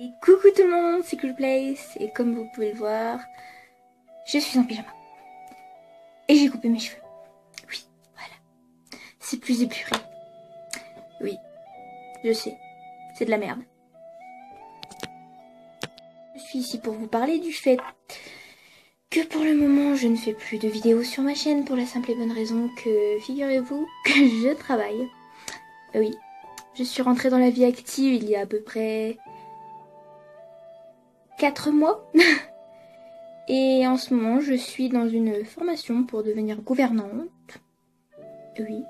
Et coucou tout le monde, c'est Coolplace et comme vous pouvez le voir, je suis en pyjama. Et j'ai coupé mes cheveux. Oui, voilà. C'est plus épuré. Oui, je sais, c'est de la merde. Je suis ici pour vous parler du fait que pour le moment, je ne fais plus de vidéos sur ma chaîne pour la simple et bonne raison que, figurez-vous, que je travaille. Oui, je suis rentrée dans la vie active il y a à peu près 4 mois. Et en ce moment, je suis dans une formation pour devenir gouvernante. Oui,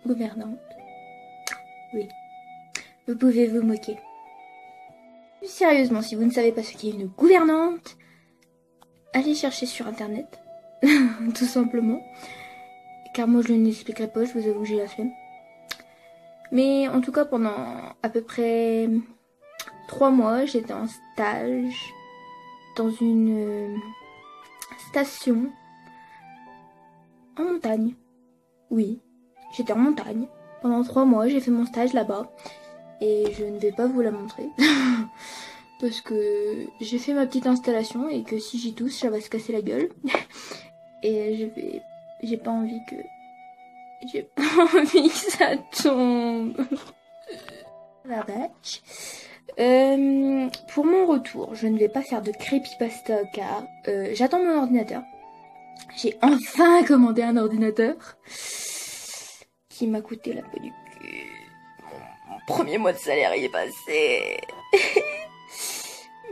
gouvernante. Oui, vous pouvez vous moquer. Plus sérieusement, si vous ne savez pas ce qu'est une gouvernante, allez chercher sur internet, tout simplement. Car moi je ne l'expliquerai pas, je vous avoue que j'ai la flemme. Mais en tout cas, pendant à peu près 3 mois, j'étais en stage dans une station en montagne. Oui, j'étais en montagne. Pendant 3 mois, j'ai fait mon stage là-bas. Et je ne vais pas vous la montrer. Parce que j'ai fait ma petite installation et que si j'y touche, ça va se casser la gueule. Et j'ai pas envie que... J'ai pas envie que ça tombe. La batch. Pour mon retour, je ne vais pas faire de creepypasta car j'attends mon ordinateur. J'ai enfin commandé un ordinateur qui m'a coûté la peau du cul. Mon premier mois de salaire y est passé.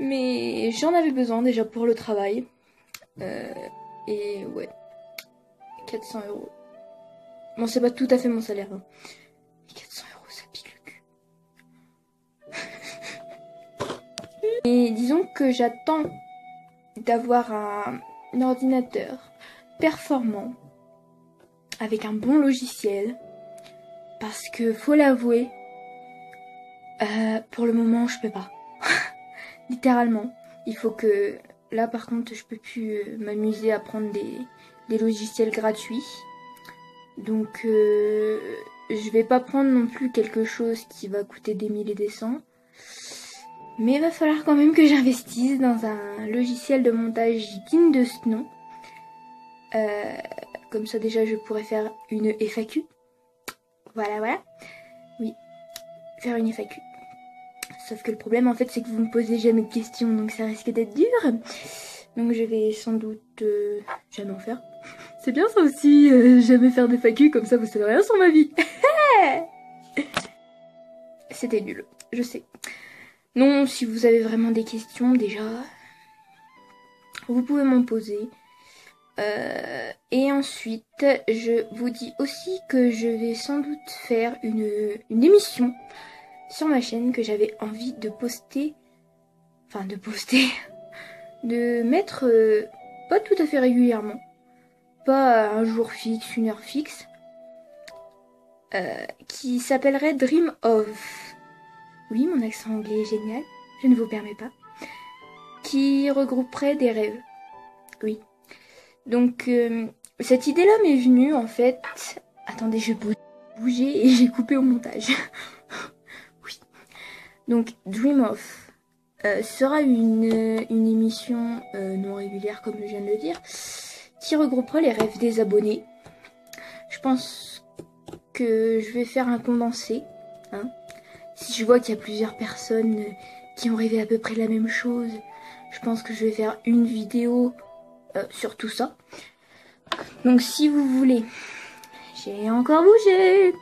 Mais j'en avais besoin déjà pour le travail. Et ouais, 400 euros. Bon, c'est pas tout à fait mon salaire. Hein. Mais 400 euros, ça pique le cul. Et disons que j'attends d'avoir un ordinateur performant avec un bon logiciel. Parce que faut l'avouer, pour le moment, je peux pas. Littéralement. Il faut que... Là, par contre, je peux plus m'amuser à prendre des logiciels gratuits. Donc, je vais pas prendre non plus quelque chose qui va coûter des milliers et des cents. Mais il va falloir quand même que j'investisse dans un logiciel de montage digne de ce nom. Comme ça, déjà, je pourrais faire une FAQ. Voilà. Oui, faire une FAQ. Sauf que le problème, en fait, c'est que vous me posez jamais de questions, donc ça risque d'être dur. Donc je vais sans doute jamais en faire. C'est bien ça aussi, jamais faire des FAQ, comme ça vous savez rien sur ma vie. C'était nul, je sais. Non, si vous avez vraiment des questions, déjà, vous pouvez m'en poser. Et ensuite, je vous dis aussi que je vais sans doute faire une émission sur ma chaîne que j'avais envie de poster. Enfin, de mettre pas tout à fait régulièrement. Pas un jour fixe, une heure fixe. Qui s'appellerait Dream of. Oui, mon accent anglais est génial, je ne vous permets pas. Qui regrouperait des rêves. Oui. Donc, cette idée-là m'est venue, en fait... Attendez, je vais bouger et j'ai coupé au montage. Oui. Donc, Dream of sera une émission non régulière, comme je viens de le dire, qui regroupera les rêves des abonnés. Je pense que je vais faire un condensé. Hein. Si je vois qu'il y a plusieurs personnes qui ont rêvé à peu près la même chose, je pense que je vais faire une vidéo sur tout ça. Donc si vous voulez, j'ai encore bougé.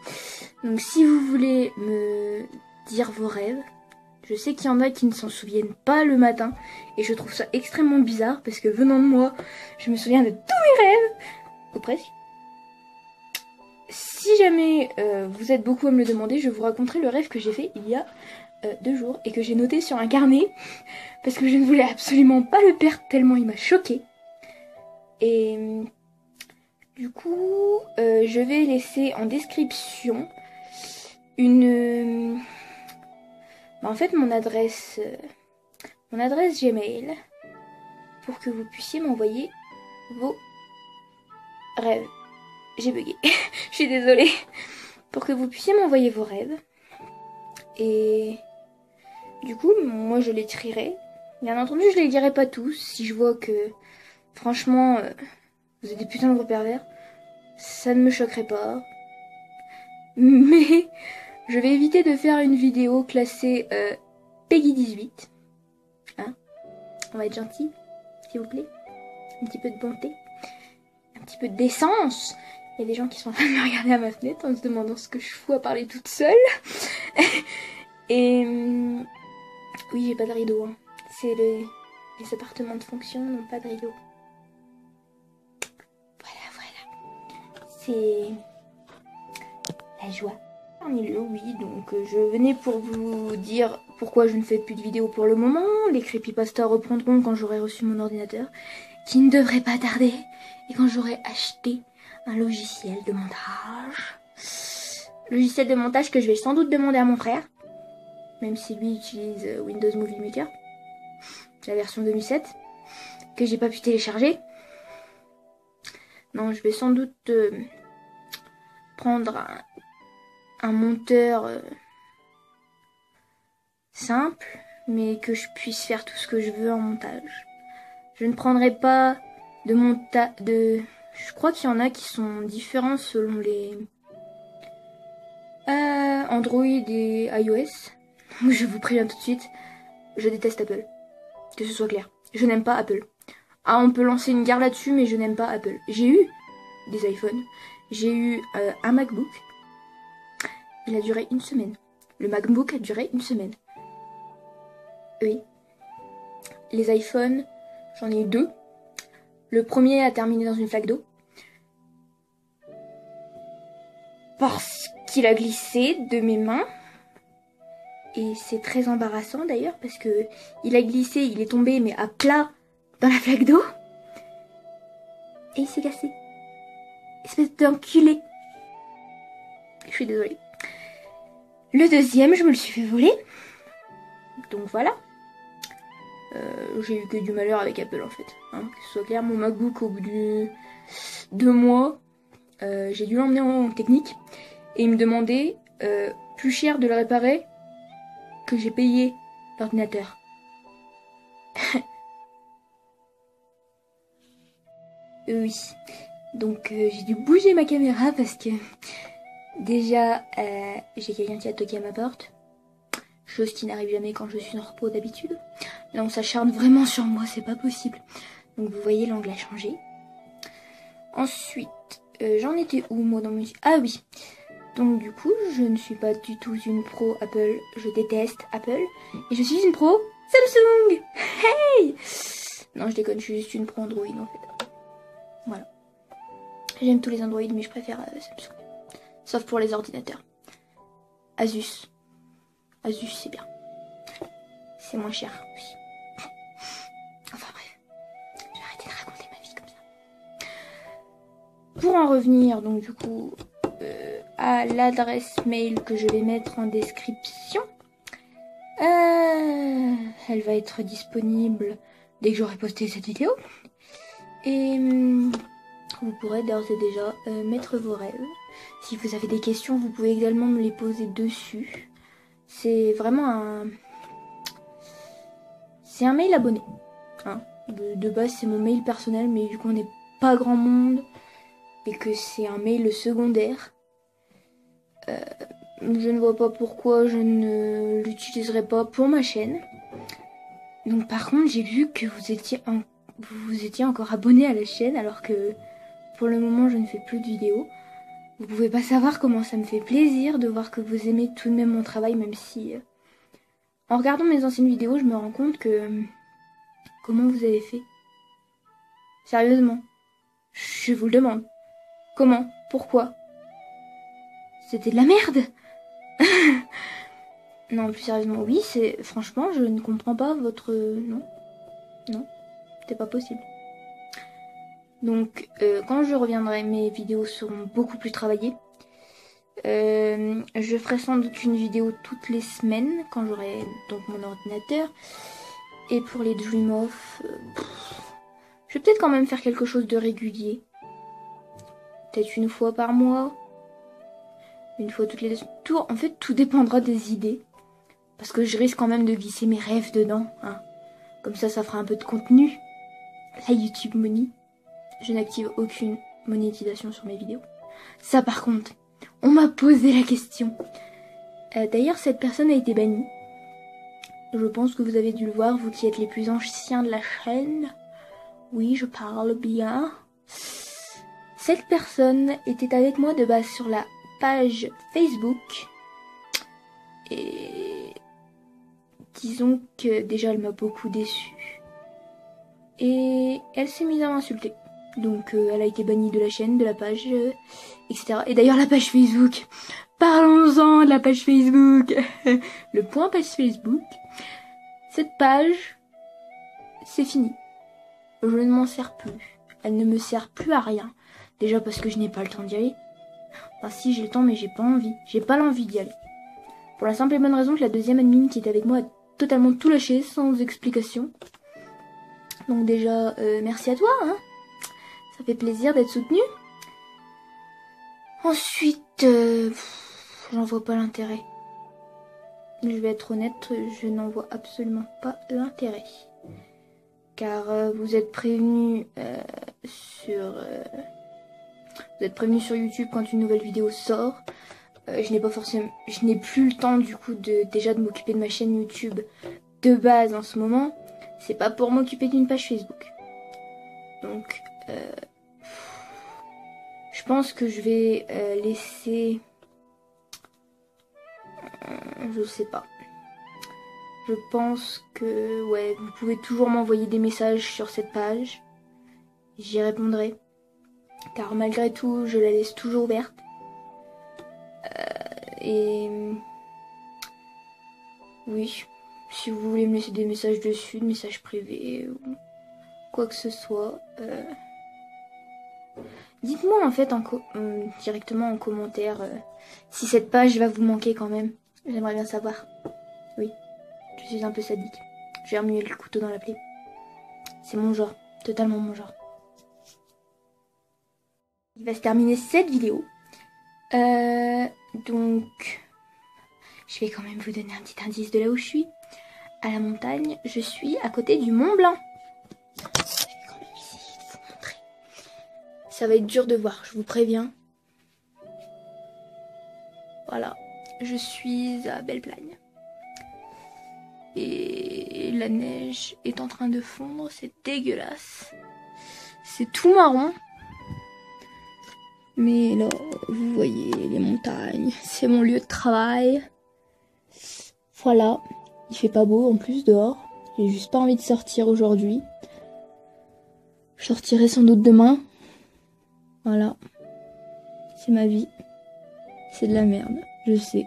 Donc si vous voulez me dire vos rêves, je sais qu'il y en a qui ne s'en souviennent pas le matin. Et je trouve ça extrêmement bizarre parce que venant de moi, je me souviens de tous mes rêves. Ou presque. Si jamais vous êtes beaucoup à me le demander, je vous raconterai le rêve que j'ai fait il y a 2 jours et que j'ai noté sur un carnet parce que je ne voulais absolument pas le perdre tellement il m'a choqué. Et du coup, je vais laisser en description une... en fait, mon adresse Gmail pour que vous puissiez m'envoyer vos rêves. J'ai bugué, je suis désolée. Pour que vous puissiez m'envoyer vos rêves. Et du coup, moi je les trierai. Bien entendu, je les lirai pas tous. Si je vois que, franchement, vous êtes des putains de gros pervers, ça ne me choquerait pas. Mais je vais éviter de faire une vidéo classée Peggy 18. Hein? On va être gentil, s'il vous plaît. Un petit peu de bonté. Un petit peu de décence. Il y a des gens qui sont en train de me regarder à ma fenêtre en se demandant ce que je fous à parler toute seule. Et oui, j'ai pas de rideau. Hein. C'est les appartements de fonction n'ont pas de rideau. Voilà. C'est la joie. Parmi le oui, donc je venais pour vous dire pourquoi je ne fais plus de vidéos pour le moment. Les creepypastas reprendront quand j'aurai reçu mon ordinateur, qui ne devrait pas tarder, et quand j'aurai acheté un logiciel de montage. Logiciel de montage que je vais sans doute demander à mon frère, même si lui utilise Windows Movie Maker, la version 2007, que j'ai pas pu télécharger. Non, je vais sans doute prendre un monteur simple, mais que je puisse faire tout ce que je veux en montage. Je ne prendrai pas de montage Je crois qu'il y en a qui sont différents selon les Android et iOS. Je vous préviens tout de suite, je déteste Apple. Que ce soit clair. Je n'aime pas Apple. Ah, on peut lancer une guerre là-dessus, mais je n'aime pas Apple. J'ai eu des iPhones. J'ai eu un MacBook. Il a duré une semaine. Le MacBook a duré une semaine. Oui. Les iPhones, j'en ai eu 2. Le premier a terminé dans une flaque d'eau. Parce qu'il a glissé de mes mains. Et c'est très embarrassant d'ailleurs parce que il a glissé, il est tombé mais à plat dans la flaque d'eau. Et il s'est cassé. Espèce d'enculé. Je suis désolée. Le deuxième, je me le suis fait voler. Donc voilà. J'ai eu que du malheur avec Apple en fait. Hein, que ce soit clair, mon MacBook au bout de 2 mois, j'ai dû l'emmener en technique. Et il me demandait plus cher de le réparer que j'ai payé l'ordinateur. Oui. Donc j'ai dû bouger ma caméra parce que déjà j'ai quelqu'un qui a toqué à ma porte. Chose qui n'arrive jamais quand je suis en repos d'habitude. Là on s'acharne vraiment sur moi, c'est pas possible. Donc vous voyez, l'angle a changé. Ensuite, j'en étais où moi dans mes... Ah oui. Donc du coup, je ne suis pas du tout une pro Apple. Je déteste Apple. Et je suis une pro Samsung. Hey! Non, je déconne, je suis juste une pro Android en fait. Voilà. J'aime tous les Android, mais je préfère Samsung. Sauf pour les ordinateurs. Asus. Asus, c'est bien. C'est moins cher aussi. Enfin bref. Je vais arrêter de raconter ma vie comme ça. Pour en revenir, donc du coup, à l'adresse mail que je vais mettre en description. Elle va être disponible dès que j'aurai posté cette vidéo. Et vous pourrez d'ores et déjà mettre vos rêves. Si vous avez des questions, vous pouvez également me les poser dessus. C'est vraiment un... C'est un mail abonné. Hein. De base, c'est mon mail personnel, mais vu qu'on n'est pas grand monde et que c'est un mail secondaire, je ne vois pas pourquoi je ne l'utiliserai pas pour ma chaîne. Donc par contre, j'ai vu que vous étiez encore abonné à la chaîne alors que pour le moment, je ne fais plus de vidéos. Vous pouvez pas savoir comment ça me fait plaisir de voir que vous aimez tout de même mon travail, même si... En regardant mes anciennes vidéos, je me rends compte que... Comment vous avez fait? Sérieusement. Je vous le demande. Comment? Pourquoi? C'était de la merde. Non, plus sérieusement, oui, c'est... Franchement, je ne comprends pas votre... Non. Non. C'est pas possible. Donc, quand je reviendrai, mes vidéos seront beaucoup plus travaillées. Je ferai sans doute une vidéo toutes les semaines, quand j'aurai donc mon ordinateur. Et pour les Dream Off, je vais peut-être quand même faire quelque chose de régulier. Peut-être une fois par mois. Une fois toutes les deux... En fait, tout dépendra des idées. Parce que je risque quand même de glisser mes rêves dedans. Hein. Comme ça fera un peu de contenu. La YouTube Money. Je n'active aucune monétisation sur mes vidéos. Ça par contre, on m'a posé la question. D'ailleurs, cette personne a été bannie. Je pense que vous avez dû le voir, vous qui êtes les plus anciens de la chaîne. Oui, je parle bien. Cette personne était avec moi de base sur la page Facebook. Et disons que déjà elle m'a beaucoup déçue. Et elle s'est mise à m'insulter. Donc elle a été bannie de la chaîne, de la page, etc. Et d'ailleurs la page Facebook. Parlons-en de la page Facebook. Le point page Facebook. Cette page, c'est fini. Je ne m'en sers plus. Elle ne me sert plus à rien. Déjà parce que je n'ai pas le temps d'y aller. Enfin si, j'ai le temps mais j'ai pas envie. J'ai pas l'envie d'y aller. Pour la simple et bonne raison que la deuxième admin qui était avec moi a totalement tout lâché sans explication. Donc déjà, merci à toi. Hein. Ça fait plaisir d'être soutenu. Ensuite, j'en vois pas l'intérêt. Je vais être honnête, je n'en vois absolument pas l'intérêt. Car vous êtes prévenus sur YouTube quand une nouvelle vidéo sort. Je n'ai plus le temps du coup déjà de m'occuper de ma chaîne YouTube de base en ce moment. C'est pas pour m'occuper d'une page Facebook. Donc je pense que je vais laisser... je sais pas. Je pense que, ouais, vous pouvez toujours m'envoyer des messages sur cette page. J'y répondrai. Car malgré tout, je la laisse toujours ouverte. Et... oui, si vous voulez me laisser des messages dessus, des messages privés, ou quoi que ce soit... dites-moi en fait directement en commentaire si cette page va vous manquer quand même. J'aimerais bien savoir. Oui. Je suis un peu sadique. J'ai remué le couteau dans la plaie. C'est mon genre. Totalement mon genre. Il va se terminer cette vidéo. Donc, je vais quand même vous donner un petit indice de là où je suis. À la montagne, je suis à côté du Mont Blanc. Je vais quand même essayer de vous montrer. Ça va être dur de voir, je vous préviens. Voilà. Je suis à Belle-Plagne. Et la neige est en train de fondre, c'est dégueulasse. C'est tout marron. Mais là, vous voyez les montagnes, c'est mon lieu de travail. Voilà, il fait pas beau en plus dehors. J'ai juste pas envie de sortir aujourd'hui. Je sortirai sans doute demain. Voilà. C'est ma vie. C'est de la merde, je sais.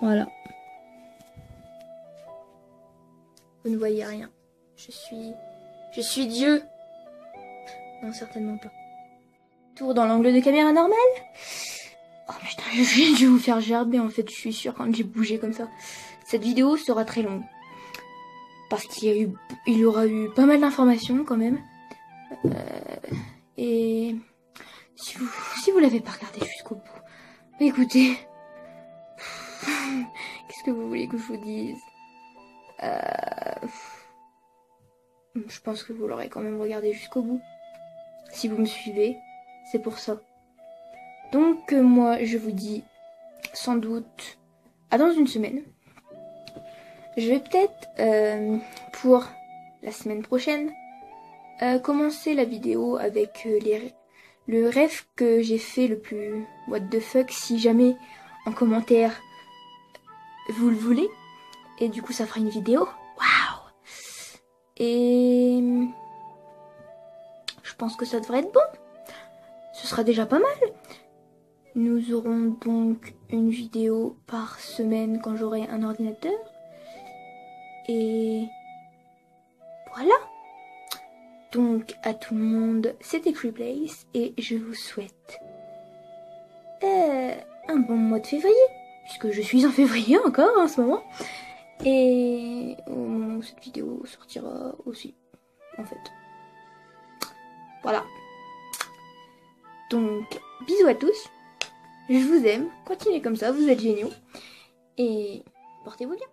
Voilà. Vous ne voyez rien. Je suis Dieu. Non, certainement pas. Tour dans l'angle de caméra normal. Oh putain, je vais vous faire gerber en fait, je suis sûre quand j'ai bougé comme ça. Cette vidéo sera très longue. Parce qu'il y aura eu pas mal d'informations quand même. Et si vous l'avez pas regardé jusqu'au bout, écoutez. Qu'est-ce que vous voulez que je vous dise? Je pense que vous l'aurez quand même regardé jusqu'au bout. Si vous me suivez, c'est pour ça. Donc moi je vous dis sans doute à dans une semaine. Je vais peut-être pour la semaine prochaine commencer la vidéo avec le rêve que j'ai fait le plus what the fuck, si jamais en commentaire vous le voulez. Et du coup ça fera une vidéo. Waouh! Et je pense que ça devrait être bon. Ce sera déjà pas mal. Nous aurons donc une vidéo par semaine quand j'aurai un ordinateur. Et voilà. Donc à tout le monde, c'était Freeplace et je vous souhaite un bon mois de février. Puisque je suis en février encore en ce moment. Et au moment où cette vidéo sortira aussi, en fait. Voilà. Donc, bisous à tous. Je vous aime. Continuez comme ça, vous êtes géniaux. Et portez-vous bien.